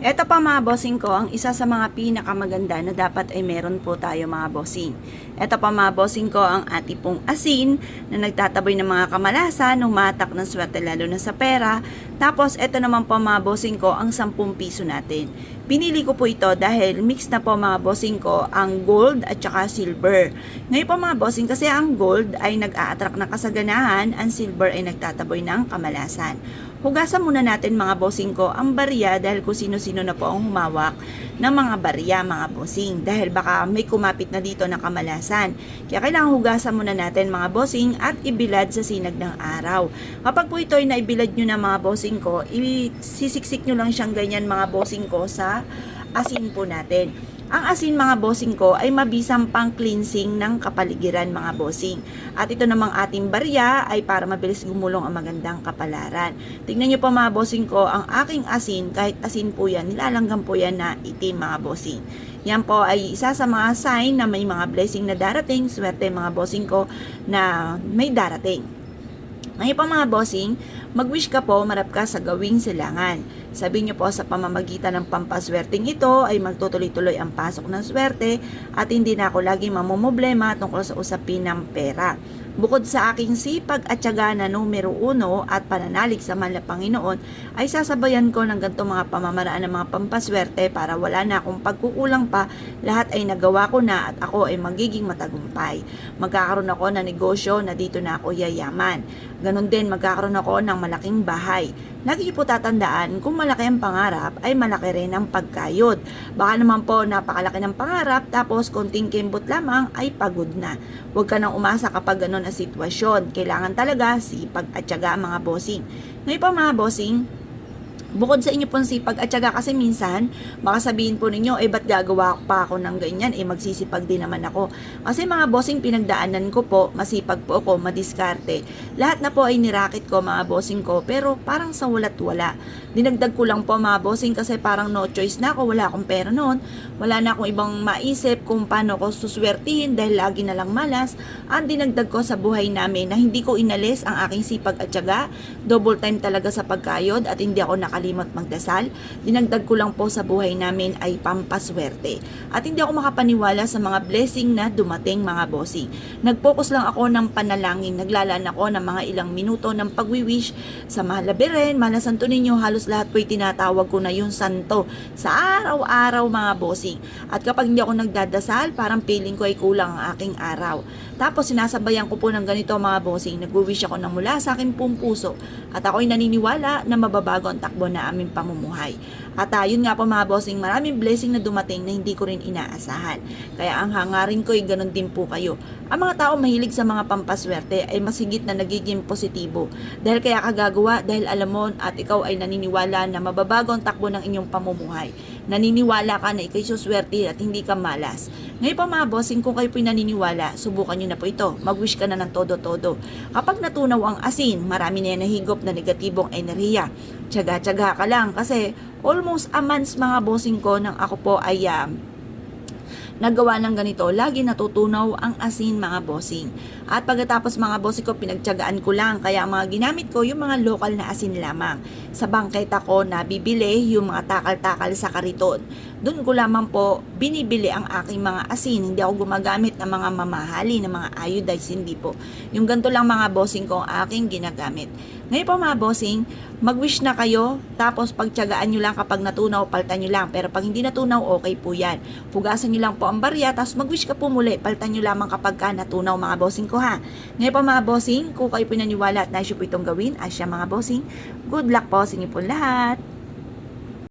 Eto pa mga bossing ko, ang isa sa mga pinakamaganda na dapat ay meron po tayo mga bossing. Eto pa mga bossing ko, ang ating pong asin na nagtataboy ng mga kamalasan, humatak ng swerte lalo na sa pera. Tapos eto naman po mga bossing ko, ang 10 piso natin. Pinili ko po ito dahil mix na po mga bossing ko ang gold at saka silver. Ngayon po mga bossing, kasi ang gold ay nag-a-attract ng kasaganahan, ang silver ay nagtataboy ng kamalasan. Hugasan muna natin mga bossing ko ang barya dahil kung sino-sino na po ang humawak ng mga barya mga bossing. Dahil baka may kumapit na dito na kamalasan. Kaya kailangan hugasan muna natin mga bossing at ibilad sa sinag ng araw. Kapag po ito ay naibilad nyo na mga bossing ko, isisiksik nyo lang siyang ganyan mga bossing ko sa asin po natin. Ang asin mga bossing ko ay mabisang pang cleansing ng kapaligiran mga bossing. At ito namang ating barya ay para mabilis gumulong ang magandang kapalaran. Tingnan nyo po mga bossing ko, ang aking asin, kahit asin po yan, nilalanggam po yan na itim mga bossing. Yan po ay isa sa mga sign na may mga blessing na darating, swerte mga bossing ko na may darating. Ngayon pa mga bossing, mag-wish ka po, marap ka sa gawing silangan. Sabi nyo po sa pamamagitan ng pampaswerteng ito ay magtutuloy-tuloy ang pasok ng swerte at hindi na ako lagi mamumblema tungkol sa usapin ng pera. Bukod sa aking sipag at tiyaga na numero 1 at pananalig sa mahal na Panginoon, ay sasabayan ko ng ganito mga pamamaraan ng mga pampaswerte para wala na akong pagkukulang pa, lahat ay nagawa ko na at ako ay magiging matagumpay. Magkakaroon ako ng negosyo na dito na ako yayaman. Ganon din magkakaroon ako ng malaking bahay. Lagi niyo po tatandaan, kung malaki ang pangarap, ay malaki rin ang pagkayod. Baka naman po napakalaki ng pangarap, tapos konting kimbot lamang ay pagod na. Huwag ka nang umasa kapag ganon ang sitwasyon. Kailangan talaga sipag at tiyaga mga bossing. Ngayon pa mga bossing, bukod sa inyo pong sipag at tiyaga, kasi minsan baka sabihin po ninyo, ba't gagawa pa ako ng ganyan, magsisipag din naman ako. Kasi mga bossing, pinagdaanan ko po, masipag po ako, madiskarte. Lahat na po ay nirakit ko mga bossing ko, pero parang sa walat wala. Dinagdag ko lang po mga bossing kasi parang no choice na ako, wala akong pera noon, wala na akong ibang maisip kung paano ko suswertihin dahil lagi na lang malas. Ang dinagdag ko sa buhay namin na hindi ko inalis ang aking sipag at tiyaga, double time talaga sa pagkayod at hindi ako nakalimot magdasal. Dinagdag ko lang po sa buhay namin ay pampaswerte. At hindi ako makapaniwala sa mga blessing na dumating mga bossing. Nag-focus lang ako ng panalangin, naglalaan ako ng mga ilang minuto ng pagwiwish sa mahal na Beren, mahal na santo ninyo, halos lahat po'y tinatawag ko na yung santo sa araw-araw mga bossing. At kapag hindi ako nagdadasal, parang feeling ko ay kulang ang aking araw. Tapos sinasabayan ko po ng ganito mga bossing, nag-wish ako ng mula sa aking pong puso at ako'y naniniwala na mababago ang takbo na aming pamumuhay. At yun nga po mga bossing, maraming blessing na dumating na hindi ko rin inaasahan. Kaya ang hangarin ko ay ganun din po kayo. Ang mga tao mahilig sa mga pampaswerte ay masigit na nagiging positibo. Dahil kaya kagagawa, dahil alam mo at ikaw ay naniniwala na mababago ang takbo ng inyong pamumuhay. Naniniwala ka na ikay suswerte at hindi ka malas. Ngayon pa mga bossing, kung kayo pinaniniwala, subukan nyo na po ito. Mag-wish ka na ng todo-todo. Kapag natunaw ang asin, marami na yan nahigop na negatibong enerhiya. Tiyaga-tiyaga ka lang kasi almost a month mga bossing ko nang ako po ay nagawa ng ganito, lagi natutunaw ang asin mga bossing. At pagkatapos mga bossing ko, pinagtiyagaan ko lang. Kaya ang mga ginamit ko, yung mga local na asin lamang. Sa bangketa ko nabibili yung mga takal-takal sa kariton. Doon ko lamang po binibili ang aking mga asin. Hindi ako gumagamit ng mga mamahali, ng mga iodized, hindi po. Yung ganito lang mga bossing ko ang aking ginagamit. Ngayon po mga bossing, mag-wish na kayo, tapos pagtiyagaan nyo lang kapag natunaw, paltan nyo lang. Pero pag hindi natunaw, okay po yan. Pugasan nyo lang po ang barya, tapos mag-wish ka po muli, paltan nyo lamang kapag natunaw mga bossing ko ha. Ngayon po mga bossing, kung kayo pinaniwala at naisyo po itong gawin, asya mga bossing, good luck po sa inyo po lahat.